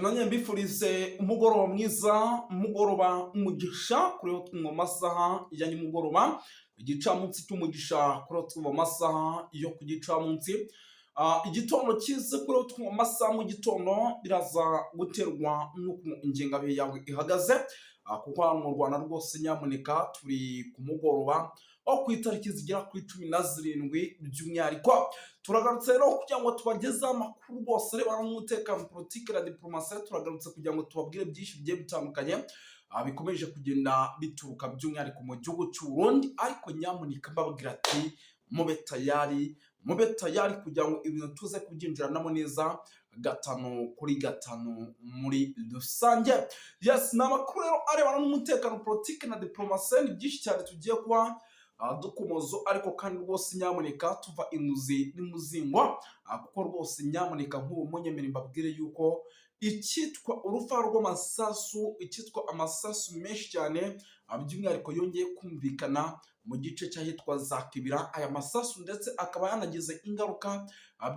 nanjye mbifurize umugoroba mwiza, umugoroba umugisha kuri mu masaha ya nimugoroba, igicamunsi cy'umugisha kuri mu masaha yo ku gicamunsi, igitondo cyiza kuri mu masaha mu gitondo biraza guterwa n'uko ingengabihe yawe ihagaze, kuko hano mu Rwanda rwose nyamuneka turi ku mugoroba aho ku itariki zigera kuri 17 by'umwihariko turagarutse rero kugira ngo tubagezeho amakuru rwose arebana n'umutekano, politiki na diplomasi. Turagarutse kugira ngo tubabwire byinshi bigiye bitandukanye bikomeje kugenda bituruka by'umwihariko mu gihugu cy'u Burundi, ariko nyamuneka mbabwira ati mube tayari kugira ngo ibintu tuze kubyinjiranamo neza gatanu kuri gatanu muri rusange. Yes, ni amakuru rero arebana n'umutekano, politiki na diplomasi. Ni byinshi cyane tugiye kuba dukomozo, ariko kandi rwose nyamuneka tuva imuzi n'imuzingwa, kuko rwose nyamuneka nk'ubu munyemere mbabwire yuko icyitwa urufa rw'amasasu, icyitwa amasasu menshi cyane by'umwihariko yongeye kumvikana mu gice cy'ahitwa za Kibira. Aya masasu ndetse akaba yanagize ingaruka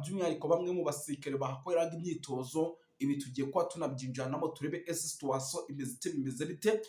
by'umwihariko bamwe mu basirikare bahakoreraga imyitozo. Ibi tugiye kuba tunabyinjiranamo turebe ese situation imeze bite.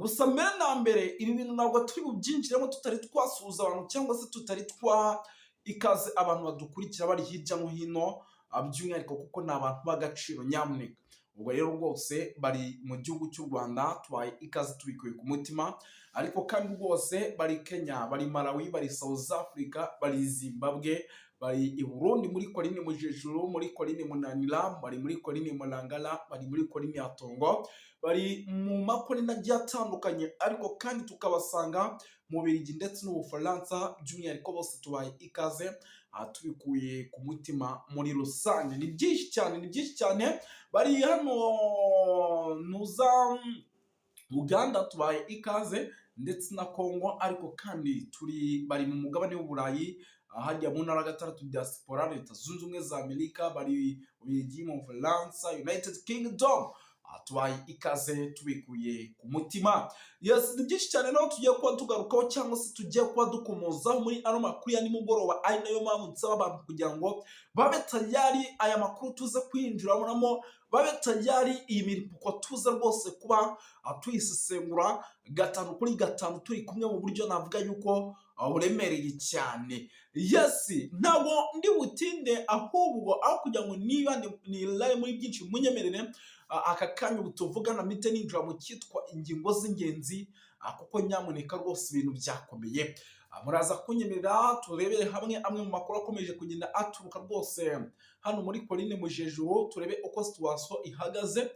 Gusa mbere na mbere ibi bintu ntabwo turi bubyinjiremo tutari twasuhuza abantu, cyangwa se tutari twa ikaze abantu badukurikira bari hirya no hino by'umwihariko kuko ni abantu b'agaciro nyamuneka. Ubwo rero rwose bari mu gihugu cy'u Rwanda tubaye ikaze tubikuye ku mutima, ariko kandi rwose bari Kenya, bari Malawi, bari South Africa, bari Zimbabwe, bari i Burundi muri Coline Mujejuru, muri Coline Munanira, bari muri Coline Mulangala, bari muri Coline ya Tongo, bari mu makorine agiye atandukanye, ariko kandi tukabasanga mu Bubiligi ndetse n'Ubufaransa. By'umwihariko bose tubaye ikaze tubikuye ku mutima muri rusange. Ni byinshi cyane bari hano nuza Uganda tubaye ikaze ndetse na Congo, ariko kandi bari mu mugabane w'Uburayi hajya mu ntara gatandatu diaspora, Leta Zunze Ubumwe za Amerika, bari Ububiligi, mu Bufaransa, United Kingdom, tubaye ikaze tubikuye ku mutima. Yes, ni byinshi cyane naho tugiye kuba tugarukaho cyangwa se tugiye kuba dukomozaho muri ano makuru ya nimugoroba, ari nayo mpamvu nsaba abantu kugira ngo babe tayari aya makuru tuze kwinjiramo, babe tayari iyi mirimo tuza rwose kuba tuyisesengura gatanu kuri gatanu turi kumwe mu buryo navuga yuko buremereye cyane. Yes, ntabwo ndi butinde, ahubwo aho kugira ngo niba ni muri byinshi munyemerere aka kanya butuvugana mite ninjira mu cyitwa ingingo z'ingenzi, kuko nyamuneka rwose ibintu byakomeye. Muraza kunyemerera turebere hamwe amwe mu makuru akomeje kugenda aturuka rwose hano muri Coline Mujejuru, turebe uko situation ihagaze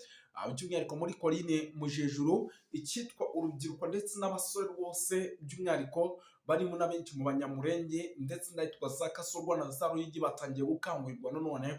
by'umwihariko muri Coline Mujejuru, icyitwa urubyiruko ndetse n'abasore rwose by'umwihariko barimo na benshi mu banyamurenge ndetse n'ahitwa za Kasorwa na za Ruyigi batangiye gukangurirwa none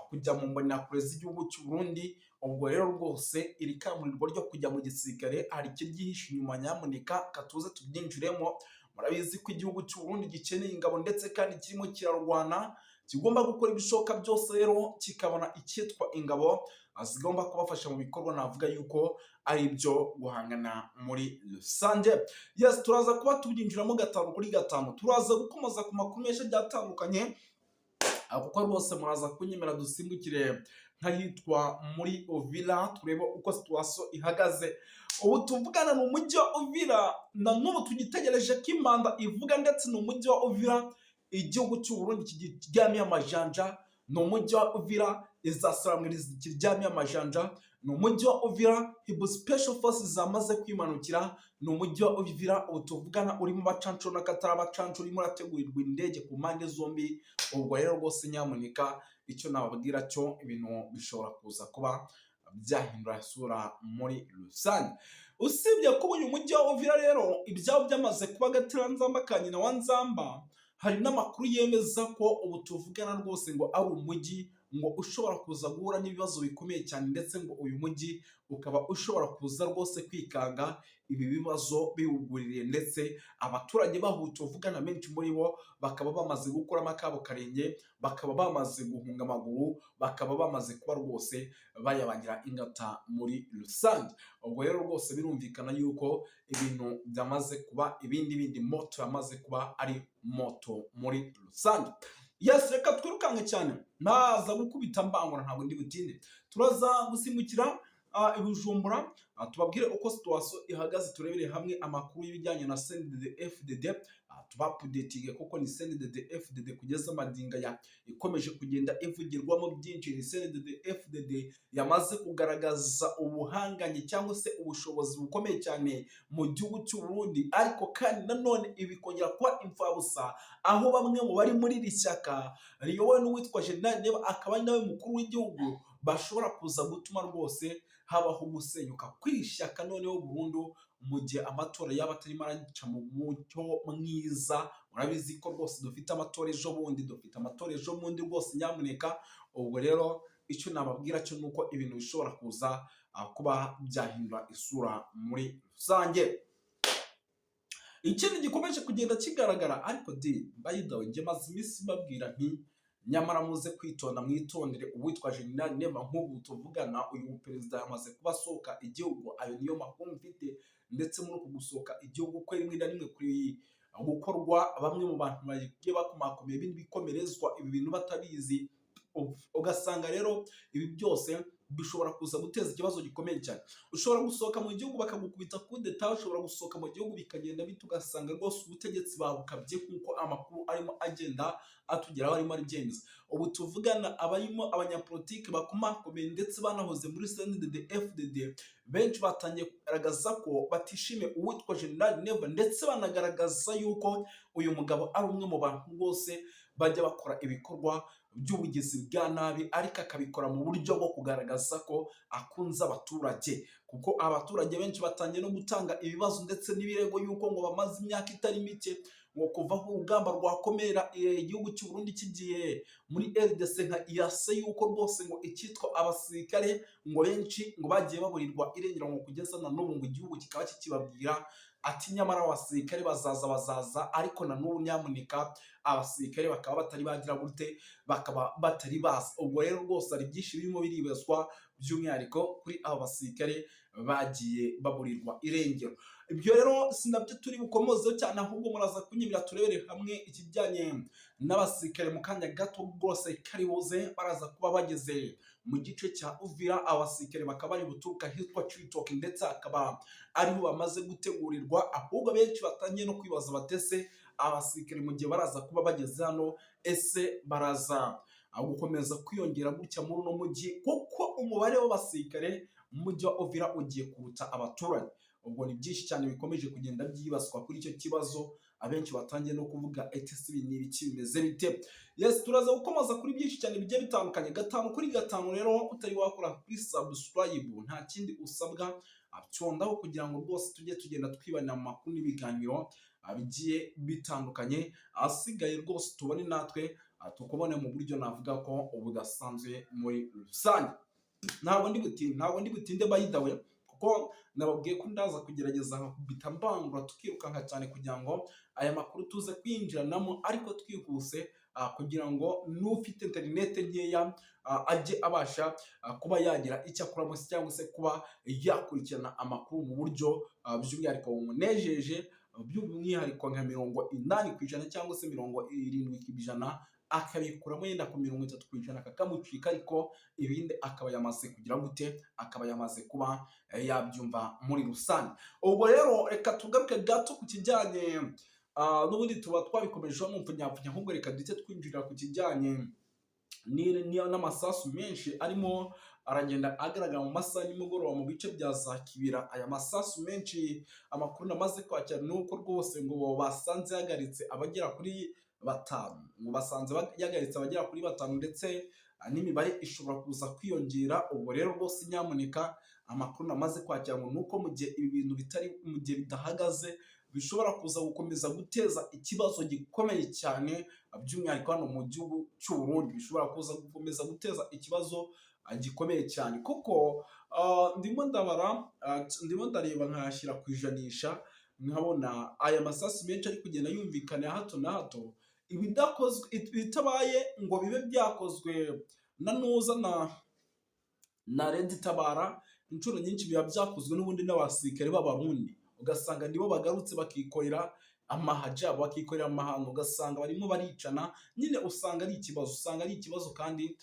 kujya mu mbonakure z'igihugu cy'u Burundi. Ubwo rero rwose iri kangurirwa ryo kujya mu gisirikare hari ikiryihishe inyuma, nyamuneka katuze tubyinjiremo. Murabizi ko igihugu cy'u Burundi gikeneye ingabo ndetse kandi kirimo kirarwana, kigomba gukora ibishoboka byose rero kikabona icyitwa ingabo zigomba kubafasha mu bikorwa navuga yuko ari byo guhangana muri rusange. Yes, turaza kuba tubyinjiramo gatanu kuri gatanu, turaza gukomoza ku makuru menshi agiye atandukanye, kuko rwose muraza kunyemera dusimbukire nk'ahitwa muri Uvira turebe uko situation ihagaze. Ubu tuvugana ni umujyi wa Uvira, na n'ubu tugitegereje ko imanda ivuga, ndetse ni umujyi wa Uvira igihugu cy'u Burundi kiryamiye amajanja. Ni umujyi wa Uvira izasaramiriza kiryamiye amajanja. Ni umujyi wa Uvira Hibu Special Forces zamaze kwimanukira. Ni umujyi wa Uvira ubu tuvugana urimo abacanco n'akatari abacanco, urimo urategurirwa indege ku mpande zombi. Ubwo rero rwose nyamuneka icyo nababwira cyo ibintu bishobora kuza kuba byahindura isura muri rusange. Usibye kuba uyu mujyi wa Uvira rero ibyabo byamaze kuba agateranzamba ka nyina wa nzamba, hari n'amakuru yemeza ko ubu tuvugana rwose ngo ari umujyi ngo ushobora kuza guhura n'ibibazo bikomeye cyane, ndetse ngo uyu mujyi ukaba ushobora kuza rwose kwikanga ibi bibazo biwuguririye, ndetse abaturage bahuta uvugana benshi muri bo bakaba bamaze gukuramo akabo karenge, bakaba bamaze guhunga amaguru, bakaba bamaze kuba rwose bayabangira ingata muri rusange. Ubwo rero rwose birumvikana yuko ibintu byamaze kuba ibindi moto yamaze kuba ari moto muri rusange. Yes, reka twirukanke cyane ntaza gukubita mbangura, ntabwo ndi butinde. Turaza gusimbukira i Bujumbura, tubabwire uko situation ihagaze, turebere hamwe amakuru y'ibijyanye na CNDD-FDD, tubapudetinge kuko ni CNDD-FDD kugeza amadinga ya ikomeje kugenda ivugirwamo byinshi. Ni CNDD-FDD yamaze kugaragaza ubuhanganye cyangwa se ubushobozi bukomeye cyane mu gihugu cy'u Burundi, ariko kandi nanone ibi bikongera kuba imfabusa aho bamwe mu bari muri iri shyaka riyobowe n'uwitwa General Neva akaba ari nawe mukuru w'igihugu bashobora kuza gutuma rwose habaho gusenyuka kw'ishyaka noneho burundu mu gihe amatora yaba atarimo araca mu mucyo mwiza. Murabizi ko rwose dufite amatora ejo bundi rwose, nyamuneka. Ubwo rero icyo nababwira cyo nuko ibintu bishobora kuza kuba byahindura isura muri rusange. Ikindi gikomeje kugenda kigaragara, ariko by the way, njye maze iminsi mbabwira nti nyamara muze kwitonda, mwitondere uwitwa General Neva. Nk'ubu tuvugana uyu perezida yamaze kubasohoka igihugu, ayo niyo makuru mfite. Ndetse muri uku gusohoka igihugu kwe rimwe na rimwe kuri gukorwa bamwe mu bantu bagiye bakomakomeye ibindi bikomerezwa ibi bintu batabizi, ugasanga rero ibi byose bishobora kuza guteza ikibazo gikomeye cyane. Ushobora gusohoka mu gihugu bakagukubita coup d'etat, ushobora gusohoka mu gihugu bikagenda bita, ugasanga rwose ubutegetsi babukabye kuko amakuru arimo agenda atugeraho arimo aribyemeza. Ubu tuvugana abarimo abanyapolitiki bakomakomeye ndetse banahoze muri CNDD-FDD benshi batangiye kugaragaza ko batishimiye uwitwa General Neva, ndetse banagaragaza yuko uyu mugabo ari umwe mu bantu bose bajya bakora ibikorwa by'ubugizi bwa nabi, ariko akabikora mu buryo bwo kugaragaza ko akunze abaturage, kuko abaturage benshi batangiye no gutanga ibibazo ndetse n'ibirego yuko ngo bamaze imyaka itari mike ngo kuva aho urugamba rwakomera igihugu cy'u Burundi kigiye muri RDC nka IAC, yuko rwose ngo icyitwa abasirikare ngo benshi ngo bagiye baburirwa irengero, ngo kugeza na n'ubu ngo igihugu kikaba kikibabwira ati nyamara abasirikare bazaza, ariko na n'ubu nyamuneka abasirikare bakaba batari bagira gute, bakaba batari baza. Ubwo rero rwose hari byinshi birimo biribazwa, by'umwihariko kuri aba basirikare bagiye baburirwa irengero. Ibyo rero sinabyo turi bukomozeho cyane, ahubwo muraza kunyibira turebere hamwe ikijyanye n'abasirikare mu kanya gato rwose karibuze. Baraza kuba bageze mu gice cya Uvira, abasirikare bakaba bari buturuka hitwa Cibitoke, ndetse akaba ariho bamaze gutegurirwa, ahubwo benshi batangiye no kwibaza batese abasirikare mu gihe baraza kuba bageze hano, ese baraza gukomeza kwiyongera gutya muri uno mujyi, kuko umubare w'abasirikare mu mujyi wa Uvira ugiye kuruta abaturage. Ubwo ni byinshi cyane bikomeje kugenda byibazwa kuri icyo kibazo, abenshi batangiye no kuvuga ese ibi ni ibiki bimeze bite. Yes, turaza gukomaza kuri byinshi cyane bigiye bitandukanye, 5 rero utari wakora kuri subscribe nta kindi usabwa, abyondaho kugira ngo rwose tujye tugenda twibanira mu makuru n'ibiganiro bigiye bitandukanye. Asigaye rwose tubone natwe tukubone mu buryo navuga ko ubudasanzwe muri rusange. Ntabwo ndi butinde by the way, kuko nababwiye ko ndaza kugerageza nkakubita mbangura tukirukanka cyane kugira ngo aya makuru tuze kwinjiranamo, ariko twihuse kugira ngo n'ufite interinete nkeya ajye abasha kuba yagira icyo akoramo cyangwa se kuba yakurikirana amakuru mu buryo by'umwihariko bumunejeje, by'umwihariko nka 80% cyangwa se 70%, akabikuramo yenda ku 30% kakamucika, ariko ibindi akaba yamaze kugira gute, akaba yamaze kuba yabyumva muri rusange. Ubwo rero reka tugaruke gato ku kijyanye n'ubundi tuba twabikomejeho mu mpfunyapfunya, ahubwo reka duhite twinjira ku kijyanye n'amasasu menshi arimo aragenda agaragara mu masaha y'umugoroba mu bice bya za Kibira. Aya masasu menshi amakuru namaze kwakira nuko rwose ngo basanze yagaritse abagera kuri 5, ngo basanze yagaritse abagera kuri 5, ndetse n'imibare ishobora kuza kwiyongera. Ubwo rero rwose nyamuneka amakuru namaze kwakira ngo nuko mu gihe ibi bintu bitari mu gihe bidahagaze bishobora kuza gukomeza guteza ikibazo gikomeye cyane, by'umwihariko hano mu gihugu cy'u Burundi bishobora kuza gukomeza guteza ikibazo gikomeye cyane, kuko ndimo ndareba nkashyira ku ijanisha nkabona aya masasu menshi ari kugenda yumvikana hato na hato, bitabaye ngo bibe byakozwe na nuza na Red Tabara, inshuro nyinshi biba byakozwe n'ubundi n'abasirikare b'Abarundi. ugasanga nibo bagarutse bakikorera amahajab, bakikorera amahano, ugasanga barimo baricana. Nyine usanga ari ikibazo kandi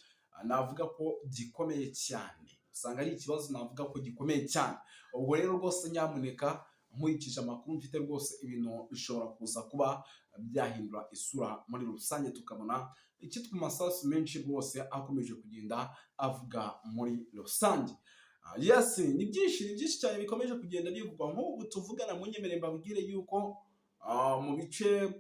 navuga ko gikomeye cyane, usanga ari ikibazo navuga ko gikomeye cyane. Ubwo rero rwose nyamuneka, nkurikije amakuru mfite rwose, ibintu bishobora kuza kuba byahindura isura muri rusange, tukabona icyitwa amasasu menshi rwose akomeje kugenda avuga muri rusange. Yes, ni byinshi cyane bikomeje kugenda bivugwa. Nk'ubu tuvugana, munyemerere mbabwire yuko mu bice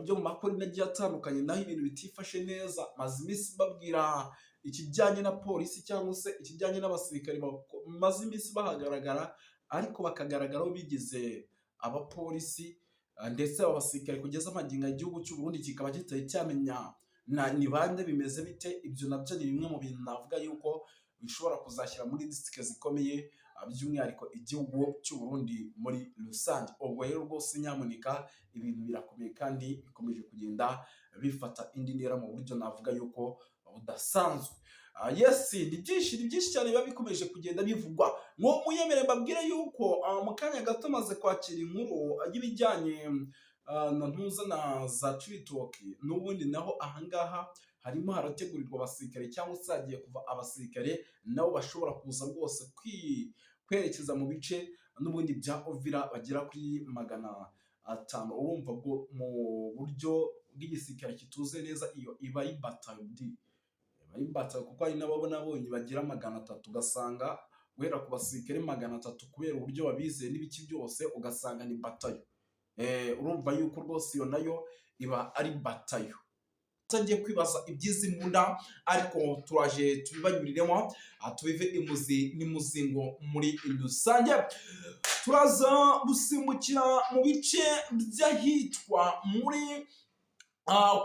byo mu makorine agiye atandukanye naho ibintu bitifashe neza. Maze iminsi mbabwira ikijyanye na polisi cyangwa se ikijyanye n'abasirikare maze iminsi bahagaragara, ariko bakagaragaraho bigize abapolisi ndetse abasirikare, kugeza amagingo igihugu cy'u Burundi kikaba kitari cyamenya ni bande, bimeze bite. Ibyo nabyo ni bimwe mu bintu navuga yuko bishobora kuzashyira muri disike zikomeye, by'umwihariko igihugu cy'u Burundi muri rusange. Ubwo rero rwose nyamuneka, ibintu birakomeye kandi bikomeje kugenda bifata indi ntera mu buryo navuga yuko budasanzwe. Yes, ni byinshi cyane biba bikomeje kugenda bivugwa. Ngo muyemere mbabwire yuko mu kanya gato maze kwakira inkuru y'ibijyanye na ntuza na za Cibitoke, n'ubundi naho ahangaha harimo harategurirwa abasirikare, cyangwa se hagiye kuva abasirikare nabo bashobora kuza rwose kwerekeza mu bice n'ubundi bya Uvira bagera kuri 500. Urumva ngo mu buryo bw'igisirikare kituze neza, iyo iba ari batayo, kuko hari n'ababonye bagira 300, ugasanga guhera ku basirikare 300 kubera uburyo babizeye n'ibiki byose, ugasanga ni batayo. Urumva yuko rwose iyo nayo iba ari batayo. Tugiye kwibaza ibyizi mbunda, ariko turaje tubibanyuriremo, tubive imuzi n'imuzingo muri rusange. Turaza gusimbukira mu bice by'ahitwa muri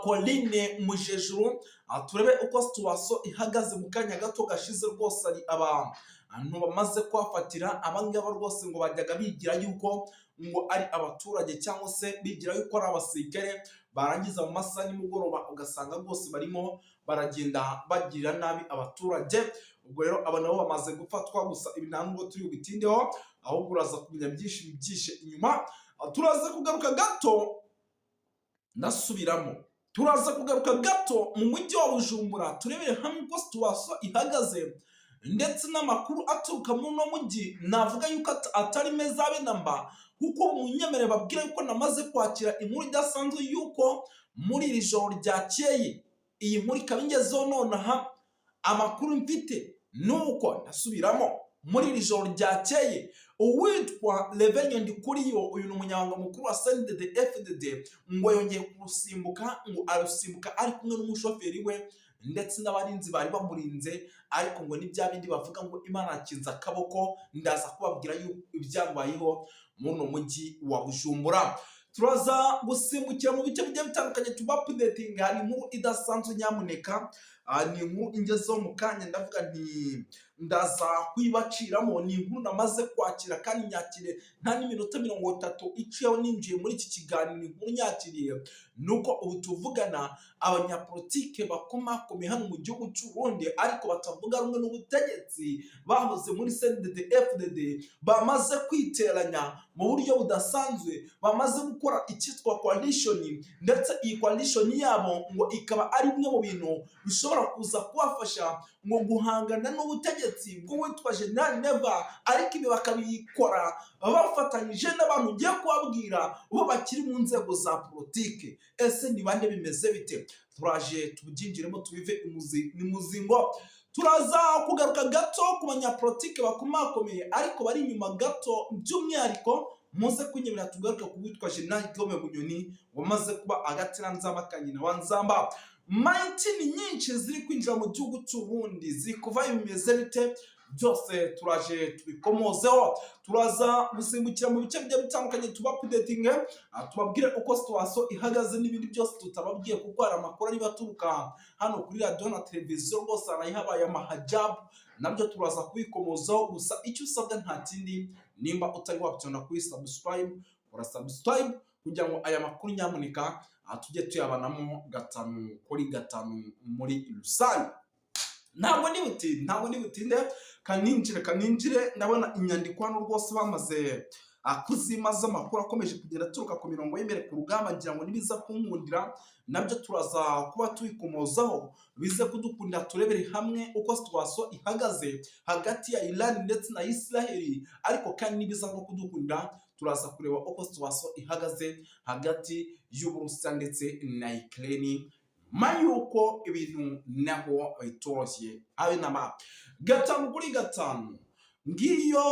Koline Mujejuru, turebe uko situation ihagaze mu kanya gato gashize. Rwose ari abantu bamaze kwafatira abangaba rwose, ngo bajyaga bigira yuko ngo ari abaturage, cyangwa se bigira yuko ari abasirikare, barangiza mu masaha nimugoroba ugasanga rwose barimo baragenda bagirira nabi abaturage. Ubwo rero aba nabo bamaze gufatwa, gusa ibi nta nubwo turi bubitindeho, ahubwo uraza kumenya byinshi bibyishe inyuma. Turaza kugaruka gato, ndasubiramo, turaza kugaruka gato mu mujyi wa Bujumbura, turebere hamwe uko situation ihagaze, ndetse n'amakuru aturuka muri uno mujyi navuga yuko atari meza abe namba, kuko munyemerere babwira yuko namaze kwakira inkuru idasanzwe yuko muri iri joro ryakeye, iyi nkuru ikaba ingezeho nonaha. Amakuru mfite nuko, ndasubiramo, muri iri joro ryakeye uwitwa Revenue Ndikuriyo, uyu ni umunyamabanga mukuru wa CNDD-FDD, ngo yongeye kurusimbuka, ngo arusimbuka ari kumwe n'umushoferi we ndetse n'abarinzi bari bamurinze, ariko ngo ni bya bindi bavuga ngo Imana yakinze akaboko. Ndaza kubabwira ibyabayeho muri uno mujyi wa Bujumbura. Turaza gusimbukira mu bice bigiye bitandukanye, tuba updating. Hari inkuru idasanzwe nyamuneka, ni inkuru ingezeho mu kanya, ndavuga nti ndaza kwibaciramo. Ni inkuru namaze kwakira kandi nyakire nta n'iminota 30 iciyeho ninjiye muri iki kiganiro. Ni inkuru nyakiriye, nuko ubu tuvugana abanyapolitike bakomakomeye hano mu gihugu cy'u Burundi, ariko batavuga rumwe n'ubutegetsi, bahoze muri CNDD-FDD, bamaze kwiteranya mu buryo budasanzwe, bamaze gukora icyitwa coalition, ndetse iyi coalition yabo ngo ikaba ari bimwe mu bintu bishobora kuza kubafasha ngo guhangana n'ubutegetsi bw'uwitwa General Neva, ariko ibi bakabikora bafatanyije n'abantu ugiye kubabwira bo bakiri mu nzego za politike. Ese ni bande, bimeze bite? Turaje tubyinjiremo, tubive imuzi n'imuzingo. Turaza kugaruka gato ku banyapolitike bakomakomeye ariko bari inyuma gato, by'umwihariko muze kunyemerera tugaruka ku witwa General Guillaume Bunyoni, wamaze kuba agateranzamba kanyina wa Nzamba. Mayitini nyinshi ziri kwinjira mu gihugu cy'u Burundi, ziri kuva bimeze bite? Byose turaje tubikomozeho. Turaza gusimbukira mu bice bigiye bitandukanye, tuba updating, tubabwire uko situation ihagaze n'ibindi byose tutababwiye, kuko hari amakuru ari baturuka hano kuri radio na televiziyo, rwose arayihabaye amahajab, nabyo turaza kubikomozaho. Gusa icyo usabwa nta kindi, nimba utari wabyona kuri subscribe, ura subscribe kugira ngo aya makuru nyamuneka tujye tuyabanamo 5 kuri 5 muri rusange. Ntabwo ni butinde, kaninjire ndabona inyandiko hano rwose bamaze kuzimaza amakuru akomeje kugenda aturuka ku mirongo y'imbere ku rugamba, ngira ngo nibiza kunkundira nabyo turaza kuba tubikomozaho, bize kudukundira turebere hamwe uko situation ihagaze hagati ya Iran ndetse na Israel, ariko kandi nibiza no kudukundira turaza kureba uko situation ihagaze hagati y'Uburusiya ndetse na Ukraine, mayuko ibintu naho bitoroshye abe nama gatanu kuri gatanu. Ngiyo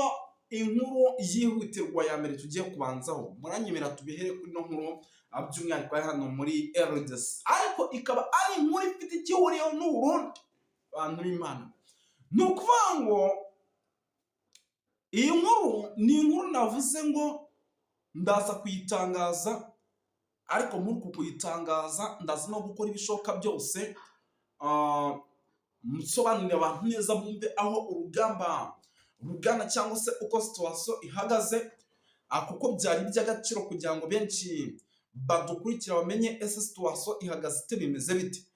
inkuru yihutirwa ya mbere tugiye kubanzaho, muranyemera tubihere kuri no nkuru by'umwihariko hano muri RDC, ariko ikaba ari inkuru ifite igihuriyeho n'Uburundi. Bantu b'Imana, ni ukuvuga ngo iyi nkuru ni inkuru navuze ngo ndaza kuyitangaza, ariko muri uku kuyitangaza ndaza no gukora ibishoboka byose musobanurira abantu neza bumve aho urugamba rugana cyangwa se uko situation ihagaze, kuko byari by'agaciro kugira ngo benshi badukurikira bamenye ese situation ihagaze ite, bimeze bite.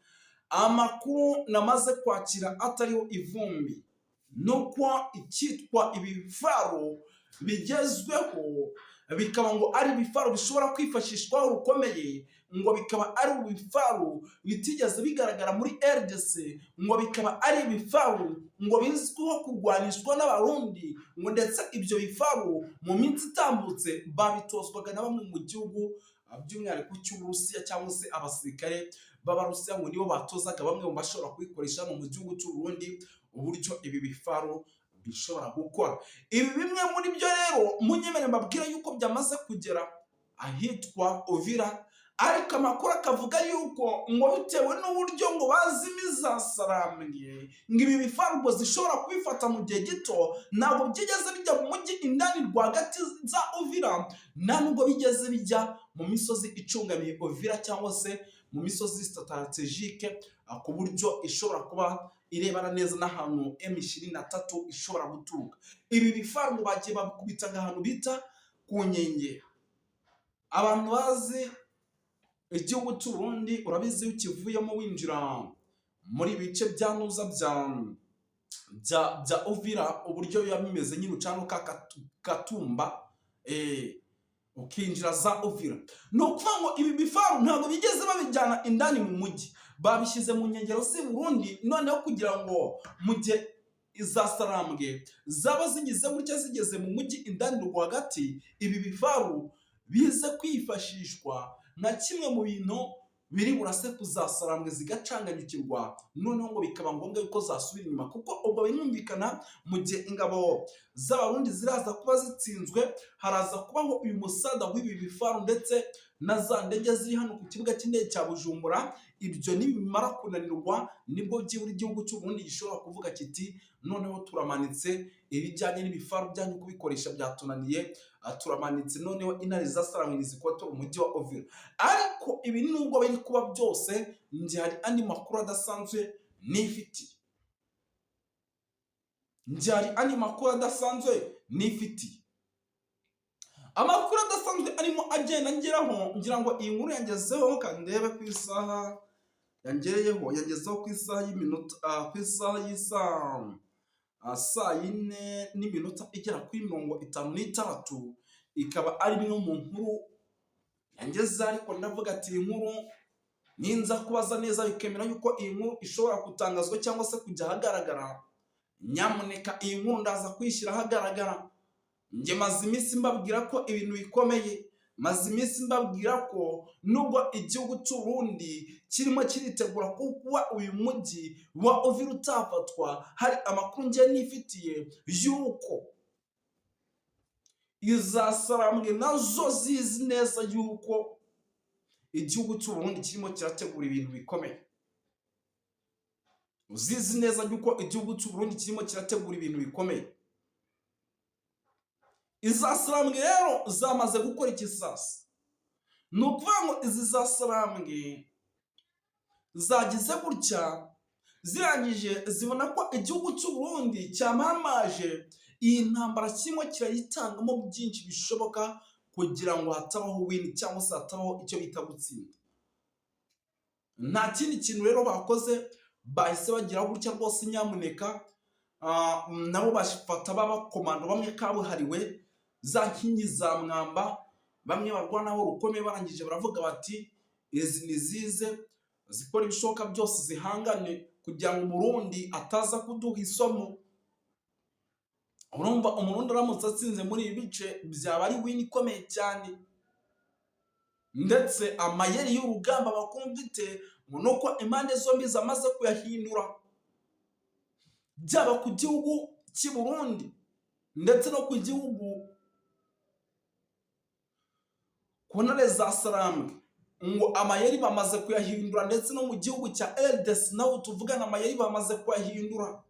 Amakuru namaze kwakira atariho ivumbi nuko icyitwa ibifaru bigezweho bikaba ngo ari ibifaru bishobora kwifashishwa rukomeye, ngo bikaba ari ibifaru bitigeze bigaragara muri RDC, ngo bikaba ari ibifaru ngo bizwiho kurwanishwa n'Abarundi, ngo ndetse ibyo bifaru mu minsi itambutse babitozwaga na bamwe mu gihugu by'umwihariko cy'Uburusiya, cyangwa se abasirikare b'Abarusiya ngo nibo batozaga bamwe mu bashobora kubikoresha mu gihugu cy'Uburundi uburyo ibi bifaru bishobora gukora. Ibi bimwe muri byo rero munyemere mbabwira yuko byamaze kugera ahitwa Uvira, ariko amakuru akavuga yuko ngo bitewe n'uburyo ngo bazimiza sarambwe, ngo ibi bifaru ngo zishobora kubifata mu gihe gito, ntabwo byigeze bijya mu mujyi indani rwagati za Uvira, nta nubwo bigeze bijya mu misozi icungamiye Uvira cyangwa se mu misozi strategique, ku buryo ishobora kuba irebana neza n'ahantu M23 ishobora guturuka. Ibi bifaru ngo bagiye babikubita ahantu bita ku Nkengero. Abantu bazi igihugu cy'Uburundi urabizi ukivuyemo winjira muri bice bya nuza bya Uvira, uburyo biba bimeze nyine ucana Katumba ukinjira za Uvira. Ni ukuvuga ngo ibi bifaru ntabwo bigeze babijyana indani mu mujyi, babishyize mu nkengero z'i Burundi, noneho kugira ngo mu gihe iza sarambwe zaba zigize gutya zigeze mu mujyi indani rwagati, ibi bifaru bize kwifashishwa nka kimwe mu bintu biri burase kuzasarambwe zigacanganyukirwa, noneho ngo bikaba ngombwa yuko zasubira inyuma, kuko ubwo binumvikana mu gihe ingabo z'Abarundi ziraza kuba zitsinzwe, haraza kubaho uyu musada w'ibi bifaru ndetse na za ndege ziri hano ku kibuga cy'indege cya Bujumbura. Ibyo nibimara kunanirwa nibwo byibura igihugu cy'Uburundi gishobora kuvuga kiti noneho turamanitse, ibijyanye n'ibifaru byanyu kubikoresha byatunaniye, turamanitse, noneho intare zasarangwe zikotora umujyi wa Uvira. Ariko ibi nubwo biri kuba byose, nje hari andi makuru adasanzwe nifitiye, amakuru adasanzwe arimo agenda ngeraho, ngira ngo iyi nkuru yangezeho kandebe ku isaha yangezeho ku isaha y'iminota ku isaha saa 4 n'iminota igera kuri 56, ikaba ari imwe mu nkuru yangeze, ariko ndavuga ati iyi nkuru ninza kubaza neza bikemera yuko iyi nkuru ishobora gutangazwa cyangwa se kujya ahagaragara, nyamuneka iyi nkuru ndaza kwishyira ahagaragara. Nge maze iminsi mbabwira ko ibintu bikomeye, maze iminsi mbabwira ko nubwo igihugu cy'Uburundi kirimo kiritegura kuba uyu mujyi wa Uvira utafatwa, hari amakuru nge nifitiye yuko izasarambwe nazo zizi neza yuko igihugu cy'Uburundi kirimo kirategura ibintu bikomeye, uzizi neza yuko igihugu cy'Uburundi kirimo kirategura ibintu bikomeye. Izasarambwe rero zamaze gukora ikisasa, ni ukuvuga ngo izi zasarambwe zagize gutya, zirangije zibona ko igihugu cy'Uburundi cyamamaje iyi ntambara kirimo kirayitangamo byinshi bishoboka kugira ngo hatabaho win cyangwa se hatabaho icyo bita gutsinda. Nta kindi kintu rero bakoze, bahise bagira gutya rwose, nyamuneka nabo bashifata b'abakomando bamwe kabuhariwe za nkingi za mwamba, bamwe barwanaho rukomeye barangije baravuga bati izi nizize zikora ibishoboka byose zihangane kugira ngo umurundi ataza kuduha isomo. Urumva umurundi aramutse atsinze muri ibi bice byaba ari win ikomeye cyane, ndetse amayeri y'urugamba bakumvite ngo nuko impande zombi zamaze kuyahindura, byaba ku gihugu cy'i Burundi ndetse no ku gihugu ku ntare za Sarambwe, ngo amayeri bamaze kuyahindura, ndetse no mu gihugu cya RDC naho tuvugana amayeri bamaze kuyahindura,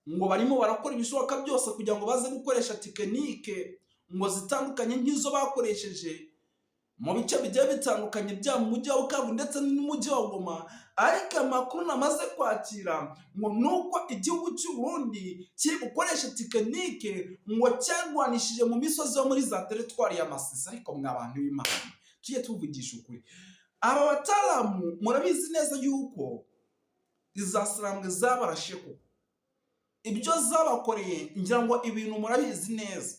ngo barimo barakora ibishoboka byose kugira ngo baze gukoresha tekinike ngo zitandukanye nk'izo bakoresheje mu bice bigiye bitandukanye bya mu mujyi wa Bukavu ndetse n'umujyi wa Goma. Ariko amakuru namaze kwakira ngo nuko igihugu cy'u Burundi kiri gukoresha tekinike ngo cyarwanishije mu misozi yo muri za teritwari ya Masisi. Ariko mw'abantu b'Imana tugiye tuvugisha ukuri, aba bataramu murabizi neza yuko izasarambwe zabarasheho, ibyo zabakoreye ngira ngo ibintu murabizi neza,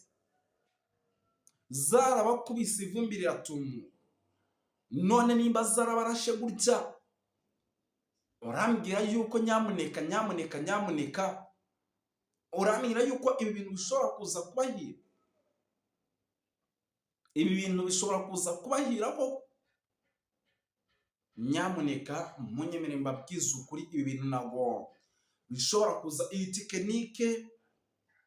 zarabakubise ivumbi riratuma. None nimba zarabarashe gutya, urambwira yuko nyamuneka urambwira yuko ibi bintu bishobora kuza kubahira, ibi bintu bishobora kuza kubahira ko nyamuneka munyemere mbabwiza ukuri, ibi bintu ntabwo bishobora kuza. Iyi tekinike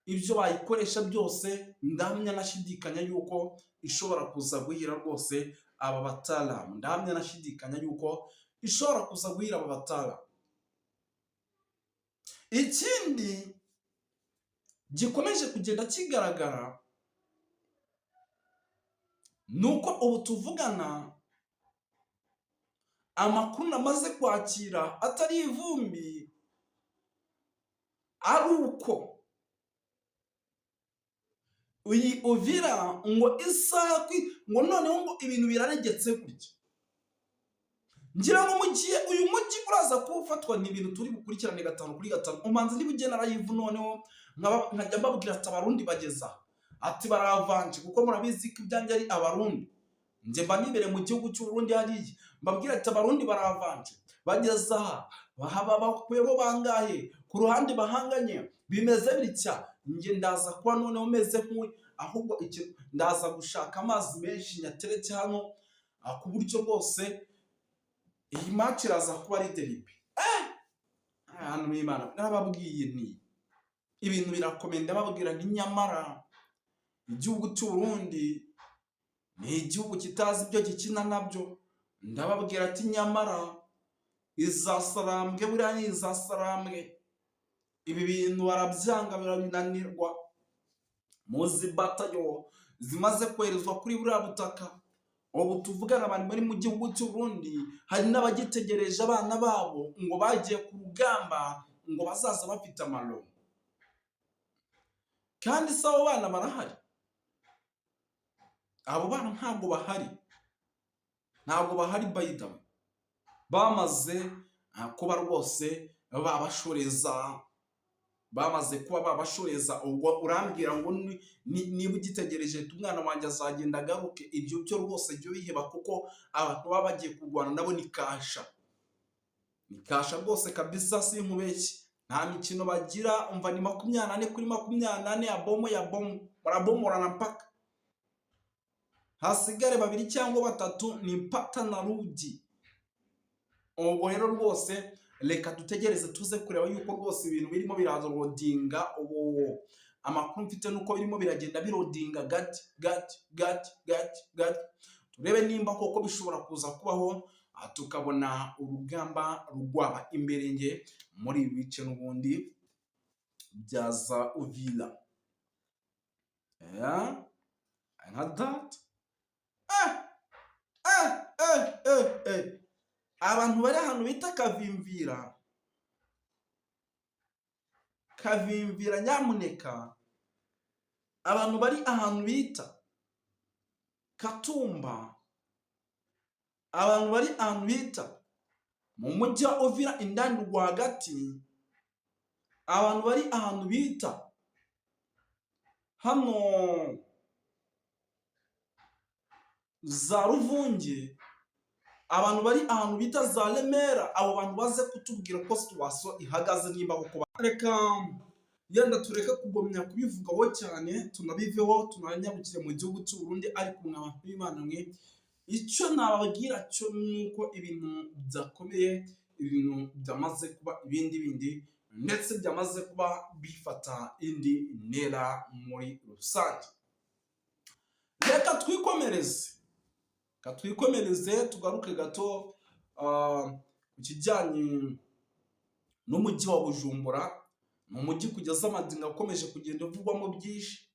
ibyo bayikoresha byose ndahamya nashidikanya yuko ishobora kuza guhira rwose aba bataramu, ndahamya nashidikanya yuko ishobora kuza guhira aba bataramu. Ikindi gikomeje kugenda kigaragara nuko ubu tuvugana amakuru namaze kwakira atari ivumbi, ari uko uyi Uvira ngo isaha ngo noneho ngo ibintu biraregetse gutya. Ngira ngo mu gihe uyu mujyi uraza kufatwa n'ibintu turi gukurikirane 5 kuri 5, umanze n'ibugena rayivu noneho nkajya mbabwira ati abarundi bageza ati baravanje, kuko murabizi ko ibyanjye ari abarundi, nje mba nibere mu gihugu cy'u Burundi hariya, mbabwira ati abarundi baravanje bageza bahaba bakwebo bangahe ku ruhande bahanganye bimeze bitya. Nge ndaza kuba noneho meze nk'uwe, ahubwo ndaza gushaka amazi menshi nyateretse hano ku buryo bwose iyi match iraza kuba ari deribi. Hano mw'Imana nababwiye nti ibintu birakomenda, babwira nti nyamara igihugu cy'u Burundi ni igihugu kitazi ibyo gikina nabyo. Ndababwira ati nyamara izasarambwe buriya ni izasarambwe, ibi bintu barabyanga birananirwa. Muzi batayo zimaze kwerezwa kuri buriya butaka, ubu tuvugana abantu bari mu gihugu cy'u Burundi, hari n'abagitegereje abana babo ngo bagiye ku rugamba ngo bazaza bafite amaro, kandi se abo bana barahari? Abo bana ntabwo bahari bayidawe, bamaze kuba rwose bamaze kuba babashoreza. Ubwo urambwira ngo niba ugitegereje umwana wanjye azagenda agaruke, ibyo byo rwose byo biheba, kuko abantu baba bagiye kurwana nabo ni kasha rwose kabisa, sinkubeshye. Nta mikino bagira, umva ni 24 kuri 24, ya bomo barabomorana mpaka hasigare 2 cyangwa 3, ni mpata na rugi. Ubwo rero rwose reka dutegereze tuze kureba yuko rwose ibintu birimo birarodinga. Ubu amakuru mfite nuko birimo biragenda birodinga gati, turebe nimba koko bishobora kuza kubaho, tukabona urugamba rwaba imbere nge muri ibi bice n'ubundi byaza Uvira. Nka that abantu bari ahantu bita Kavimvira, nyamuneka abantu bari ahantu bita Katumba, abantu bari ahantu bita mu mujyi wa Uvira indani rwagati, abantu bari ahantu bita hano za Ruvunge, abantu bari ahantu bita za Remera, abo bantu baze kutubwira ko situation ihagaze nimba uko. Reka yenda tureke kugomya kubivugaho cyane, tunabiveho tunanyabukire mu gihugu cy'u Burundi, ariko abantu b'Imana mwe, icyo nababwira cyo nuko ibintu byakomeye, ibintu byamaze kuba ibindi ndetse byamaze kuba bifata indi ntera muri rusange. Reka twikomereze tugaruke gato ku kijyanye n'umujyi wa Bujumbura. Ni umujyi kugeza amadinga akomeje kugenda uvugwamo byinshi,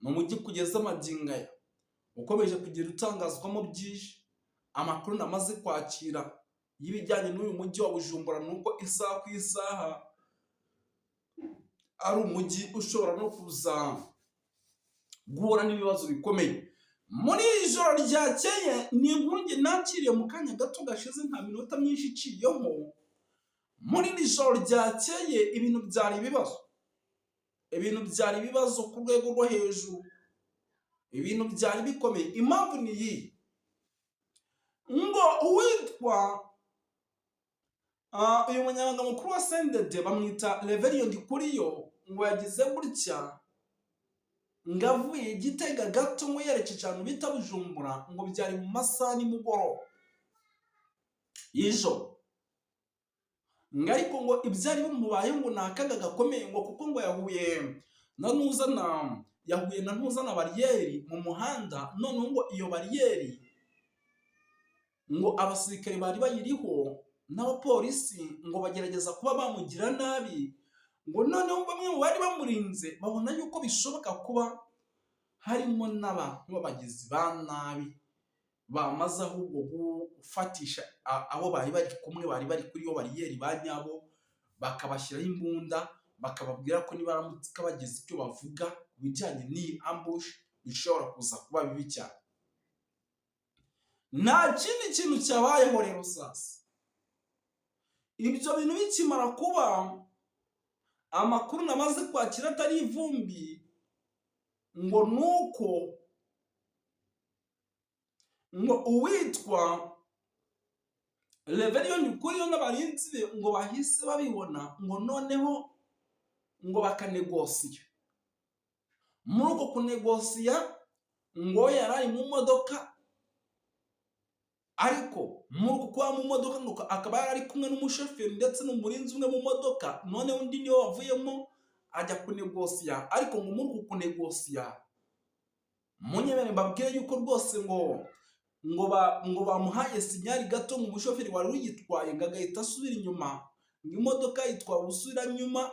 ni umujyi kugeza amadinga ukomeje kugenda utangazwamo byinshi. Amakuru namaze kwakira y'ibijyanye n'uyu mujyi wa Bujumbura nuko isaha ku isaha ari umujyi ushobora no kuza guhura n'ibibazo bikomeye. Muri iri joro ryakeye ni inkuru njye nakiriye mu kanya gato gashize, nta minota myinshi iciyeho. Muri iri joro ryakeye ibintu byari ibibazo ku rwego rwo hejuru, ibintu byari bikomeye. Impamvu ni iyi, ngo uwitwa uyu munyamabanga mukuru wa CNDD bamwita Reverien Ndikuriyo, ngo yagize gutya ngo avuye Gitega gato ngo yerekeje ahantu bita Bujumbura, ngo byari mu masaha nimugoroba y'ijoro. Ngo ariko ngo ibyari bimubaye ngo ni akaga gakomeye, ngo kuko ngo yahuye na ntuzana bariyeri mu muhanda. Noneho ngo iyo bariyeri ngo abasirikare bari bayiriho n'abapolisi ngo bagerageza kuba bamugira nabi, ngo noneho bamwe mu bari bamurinze babona yuko bishoboka kuba harimo n'abantu b'abagizi ba nabi bamaze ahubwo gufatisha abo bari bari kumwe, bari bari kuri iyo bariyeri ba nyabo, bakabashyiraho imbunda, bakababwira ko nibaramutse bagize icyo bavuga ku bijyanye n'iyi ambush bishobora kuza kuba bibi cyane. Nta kindi kintu cyabayeho rero. Sasa ibyo bintu bikimara kuba, amakuru namaze kwakira atari ivumbi, ngo nuko ngo uwitwa Reverien Ndikuriyo n'abarinzi be ngo bahise babibona, ngo noneho ngo bakanegosiya. Muri uko kunegosiya ngo yarari mu modoka, ariko muri uko kuba mu modoka ngo akaba yari ari kumwe n'umushoferi ndetse n'umurinzi umwe mu modoka. Noneho undi niwe wavuyemo ajya kunegosiya, ariko ngo muri uko kunegosiya munyemere mbabwire yuko rwose ngo bamuhaye sinyari gato mu mushoferi wari uyitwaye, ngo agahita asubira inyuma, ngo imodoka yitwa busubira nyuma,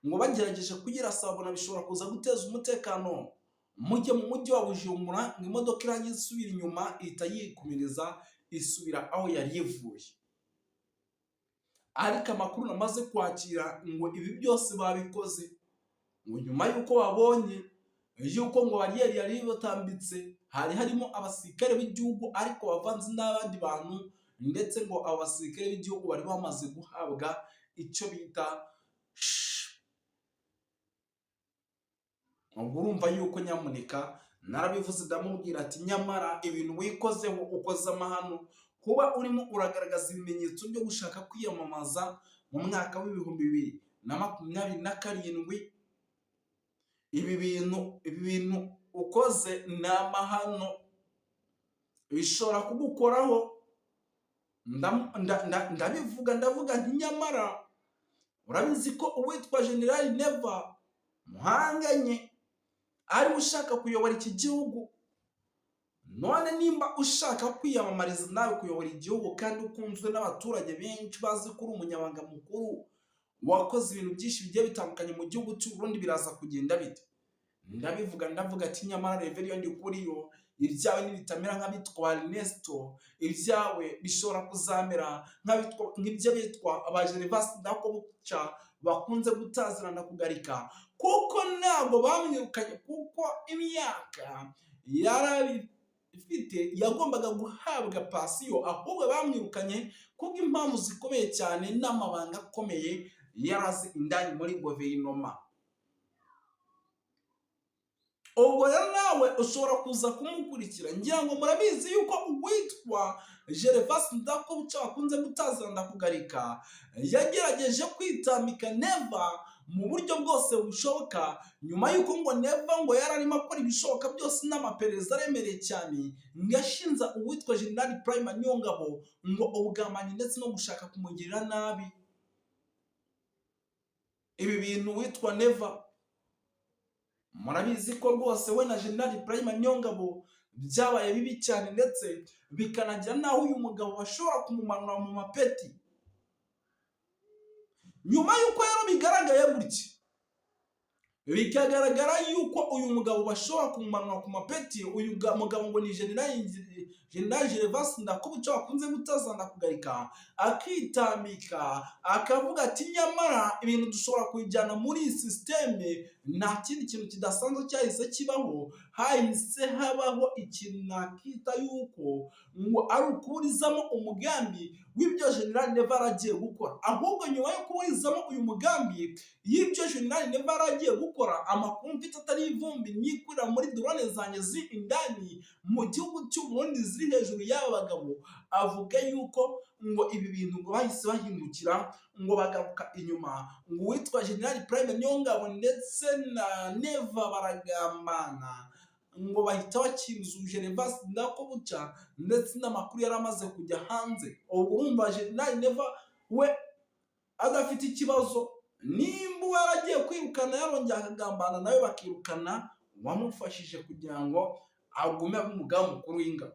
ngo bagerageje kuyirasa babona bishobora kuza guteza umutekano muke mu mujyi wa Bujumbura. Ngo imodoka irangiye isubira inyuma, ihita yikomereza isubira aho yari ivuye. Ariko amakuru namaze kwakira ngo ibi byose babikoze ngo nyuma y'uko babonye yuko ngo bariyeri yari batambitse hari harimo abasirikare b'igihugu ariko bavanze n'abandi bantu, ndetse ngo abo basirikare b'igihugu bari bamaze guhabwa icyo bita ubwo urumva yuko nyamuneka narabivuze ndamubwira ati nyamara ibintu wikozeho ukoze amahano, kuba urimo uragaragaza ibimenyetso byo gushaka kwiyamamaza mu mwaka w'ibihumbi 2027. Ibi bintu ukoze ni amahano, bishobora kugukoraho. Ndavuga nti nyamara urabizi ko uwitwa General Neva muhanganye ari ushaka kuyobora iki gihugu. None nimba ushaka kwiyamamariza nawe kuyobora igihugu kandi ukunzwe n'abaturage benshi bazi ko uri umunyabanga mukuru, wakoze ibintu byinshi bigiye bitandukanye mu gihugu cy'u Burundi, biraza kugenda bite? Ndavuga ati nyamara Reverien Ndikuriyo, ibyawe nibitamera nk'abitwa Ernesto, ibyawe bishobora kuzamera nk'ibyo bitwa abajerevasi ndakobuca bakunze gutazirana kugarika, kuko ntabwo bamwirukanye kuko imyaka yarabifite yagombaga guhabwa pasiyo, ahubwo bamwirukanye kubwo impamvu zikomeye cyane n'amabanga akomeye yarazi indani muri guverinoma. ubwo rero nawe ushobora kuza kumukurikira. Ngira ngo murabizi yuko uwitwa Gervas Ndakobuca wakunze gutaziranda kugarika yagerageje kwitambika Neva mu buryo bwose bushoboka, nyuma y'uko ngo Neva ngo yari arimo akora ibishoboka byose n'amaperereza aremereye cyane, ngo ashinja uwitwa General Prime Niyongabo ngo ubugambanyi ndetse no gushaka kumugirira nabi. Ibi bintu witwa Neva murabizi ko rwose we na General Prime Niyongabo byabaye bibi cyane, ndetse bikanagira naho uyu mugabo bashobora kumumanura mu mapeti. Nyuma y'uko rero bigaragaye gutya, bikagaragara yuko uyu mugabo bashobora kumumanura ku mapeti, uyu mugabo ngo ni General Gervas Ndakobuca wakunze gutazana kugarika, akitambika akavuga ati nyamara ibintu dushobora kujyana muri iyi sisiteme. Nta kindi kintu kidasanzwe cyahise kibaho, hahise habaho ikintu nakita yuko ngo ari ukuburizamo umugambi w'ibyo General Neva aragiye gukora. Ahubwo nyuma yo kuburizamo uyu mugambi y'ibyo General Neva aragiye gukora, amakuru mfite atari ivumbi nyikurira muri drone zanjye ziri indani mu gihugu cy'u Burundi ziri hejuru y'aba bagabo, avuga yuko ngo ibi bintu ngo bahise bahindukira ngo bagaruka inyuma, ngo uwitwa General Prime Niyongabo ndetse na Neva baragambana, ngo bahita bakinzu Gervas Ndakobuca ndetse n'amakuru yari amaze kujya hanze. Ubu urumva General Neva we adafite ikibazo, nimba yaragiye kwirukana yarongera akagambana nawe bakirukana wamufashije kugira ngo agume abe umugaba mukuru w'ingabo.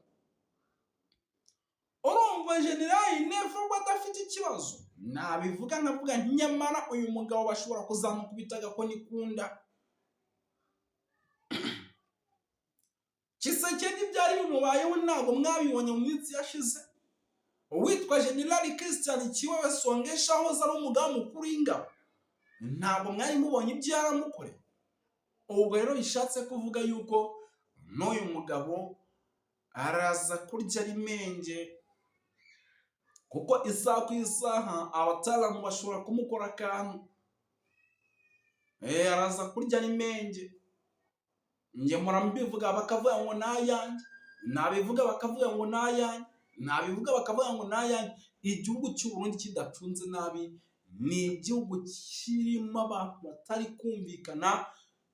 Urumva General Neva adafite ikibazo, nabivuga nkavuga nyamara uyu mugabo bashobora kuzamukubita agakoni kunda. Kisekedi byari bimubayeho ntabwo mwabibonye mu minsi yashize. Uwitwa General Christian Kiwewe Songesha aho ari umugaba mukuru w'ingabo, ntabwo mwari mubonye ibyo yaramukoreye. Ubwo rero bishatse kuvuga yuko n'uyu mugabo araza kurya ari menge, kuko isaha ku isaha abataramu bashobora kumukora akantu. Araza kurya ari menge. Njye murambivuga bakavuga ngo nayanjye, nabivuga bakavuga ngo nayanjye, nabivuga bakavuga ngo nayanjye. Igihugu cy'u Burundi kidacunze nabi ni igihugu kirimo abantu batari kumvikana,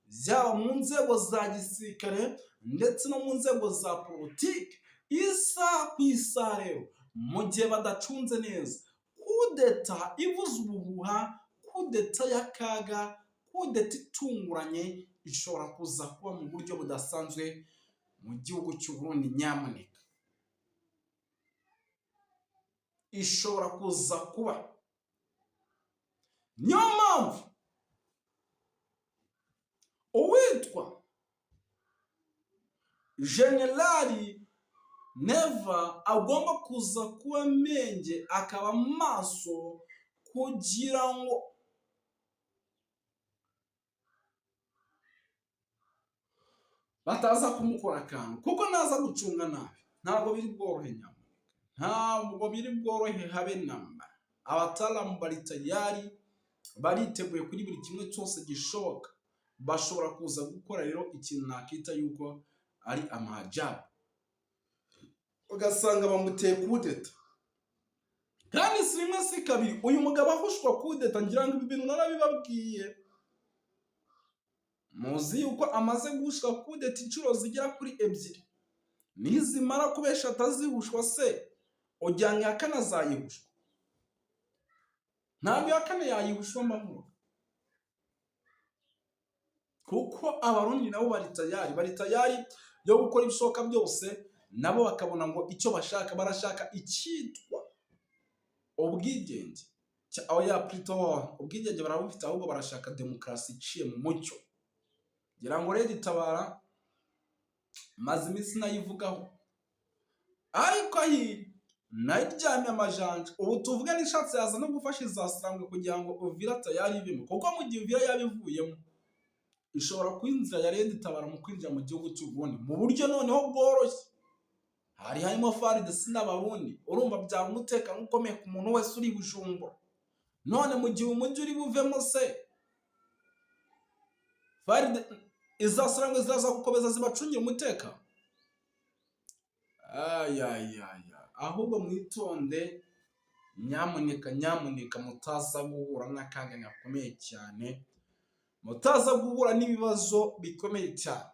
byaba mu nzego za gisirikare ndetse no mu nzego za politiki. Isaha ku isaha rero mu gihe badacunze neza, kudeta ivuze ubuhuha, kudeta y'akaga, kudeta itunguranye ishobora kuza kuba mu buryo budasanzwe mu gihugu cy'u Burundi. Nyamuneka ishobora kuza kuba. Niyo mpamvu uwitwa General Neva agomba kuza kuba menge, akaba maso kugira ngo bataza kumukora akantu, kuko naza gucunga nabi ntabwo biri bworohe. Ntabwo biri bworohe habe namba. Abataramu bari tayari, bariteguye kuri buri kimwe cyose gishoboka. Bashobora kuza gukora rero ikintu nakita yuko ari amahajabu, ugasanga bamuteye kudeta. Kandi si rimwe si kabiri uyu mugabo ahushwa kudeta. Ngira ngo ibi bintu narabibabwiye, muzi yuko amaze guhushwa kudeta inshuro zigera kuri 2. Nizimara kubesha atazihushwa se ugira ngo iya kane azayihushwa? Ntabwo iya kane yayihushwa amahoro, kuko abarundi nabo bari tayari yo gukora ibishoboka byose. Nabo bakabona ngo icyo bashaka, barashaka icyitwa ubwigenge. Aho ya plutôt ubwigenge barabufite, ahubwo barashaka demokarasi iciye mu mucyo. Ngira ngo Red Tabara maze iminsi nayivugaho, ariko ahi nayiryamye amajanja. Ubu tuvuge n'ishatse yaza no gufasha izasirangwe kugira ngo Uvira tayari ibimo, kuko mu gihe Uvira yabivuyemo ishobora kwinjira ya Red Tabara mu kwinjira mu gihugu cy'u Burundi mu buryo noneho bworoshye. Hari harimo FARDC n'Abarundi, urumva byaba umutekano ukomeye ku muntu wese uri Bujumbura. None mu gihe umujyi uri buvemo se izasarangwe ziraza gukomeza zibacungira umutekano. Ahubwo mwitonde nyamuneka mutaza guhura n'akaga gakomeye cyane, mutaza guhura n'ibibazo bikomeye cyane,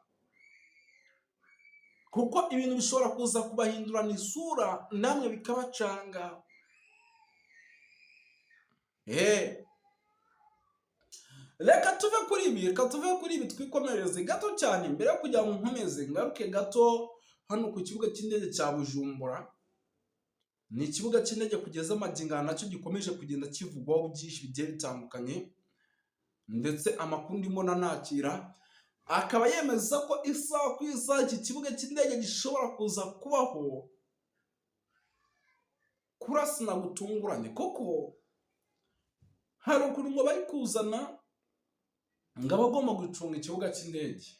kuko ibintu bishobora kuza kubahindurana isura namwe bikabacanga. Reka tuve kuri ibi twikomereze gato cyane mbere yo kugira ngo nkomeze ngaruke gato hano ku kibuga cy'indege cya Bujumbura. Ni ikibuga cy'indege kugeza amagingana nacyo gikomeje kugenda kivugwaho byinshi bigiye bitandukanye, ndetse amakuru ndimo nanakira akaba yemeza ko isaha ku isaha iki kibuga cy'indege gishobora kuza kubaho kurasana gutunguranye, kuko hari ukuntu ngo bari kuzana ngo abagomba gucunga ikibuga cy'indege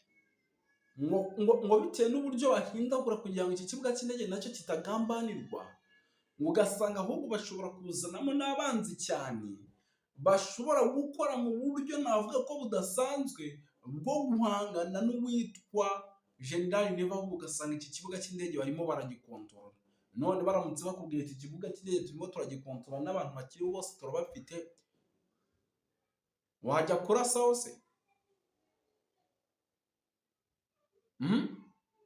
ngo bitewe n'uburyo bahindagura kugira ngo iki kibuga cy'indege nacyo kitagambanirwa, ugasanga ahubwo bashobora kuzanamo n'abanzi cyane bashobora gukora mu buryo navuga ko budasanzwe bwo guhangana n'uwitwa General Neva, ahubwo ugasanga iki kibuga cy'indege barimo baragikontorora. None baramutse bakubwira iki kibuga cy'indege turimo turagikontorora n'abantu bakiriho bose turabafite, wajya kurasa hose?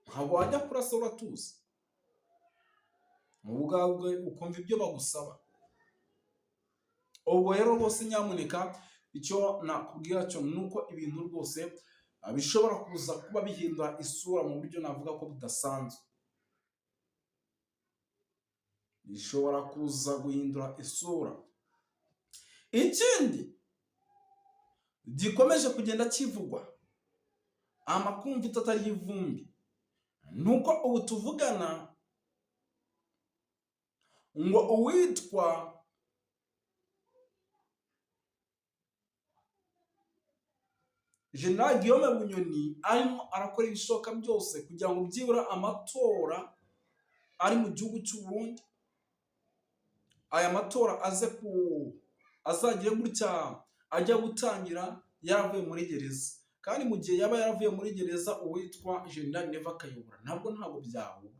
Ntabwo wajya kurasa uratuza, ubwawe ukumva ibyo bagusaba. Ubwo rero rwose nyamuneka icyo nakubwira cyo ni uko ibintu rwose bishobora kuza kuba bihindura isura mu buryo navuga ko budasanzwe, bishobora kuza guhindura isura. Ikindi gikomeje kugenda kivugwa, amakuru mfite atari ivumbi, nuko ubu tuvugana ngo uwitwa General Guillaume Bunyoni arimo arakora ibishoboka byose kugira ngo byibura amatora ari mu gihugu cy'u Burundi, aya matora azagire gutya ajya gutangira yaravuye muri gereza, kandi mu gihe yaba yaravuye muri gereza uwitwa General Neva akayobora ntabwo byahura.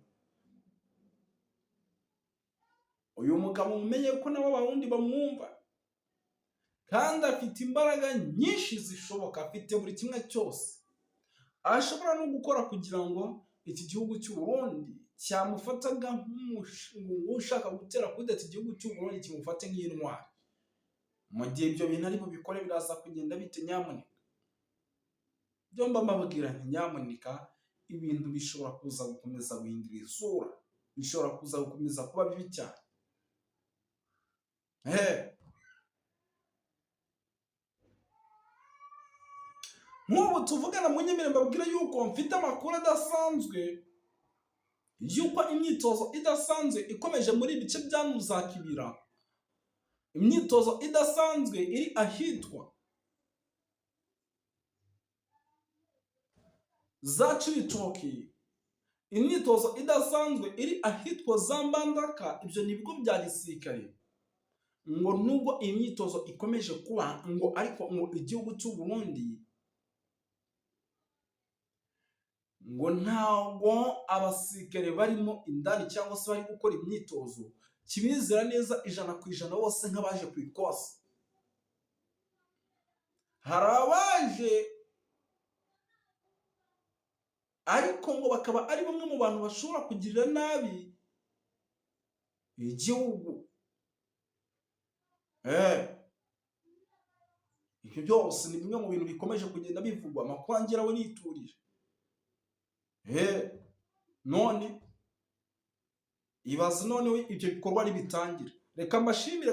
Uyu mugabo mumenye ko nabo abarundi bamwumva, kandi afite imbaraga nyinshi zishoboka, afite buri kimwe cyose ashobora no gukora kugira ngo iki gihugu cy'u Burundi cyamufataga nk'ushaka gutera kudeta igihugu cy'u Burundi kimufate nk'intwari. Mu gihe ibyo bintu ari bubikore biraza kugenda bite nyamuneka? Byo mbabwira nti nyamuneka ibintu bishobora kuza gukomeza guhindura isura, bishobora kuza gukomeza kuba bibi cyane. Nk'ubu tuvugana mu nyemere mbabwira yuko mfite amakuru adasanzwe yuko imyitozo idasanzwe ikomeje muri ibice bya Muzakibira, imyitozo idasanzwe iri ahitwa za Cibitoki, imyitozo idasanzwe iri ahitwa za Mbandaka. Ibyo ni ibigo bya gisirikare. Ngo nubwo iyi myitozo ikomeje kuba ngo ariko ngo igihugu cy'u Burundi ngo ntabwo abasirikare barimo indani cyangwa se bari gukora imyitozo kibizera neza 100% bose nk'abaje ku ikosa. Hari abaje ariko ngo bakaba ari bamwe mu bantu bashobora kugirira nabi igihugu. Ibyo byose ni bimwe mu bintu bikomeje kugenda bivugwa, amakuru angeraho niturije. None ibaze noneho ibyo bikorwa ari bitangira. Reka mbashimire.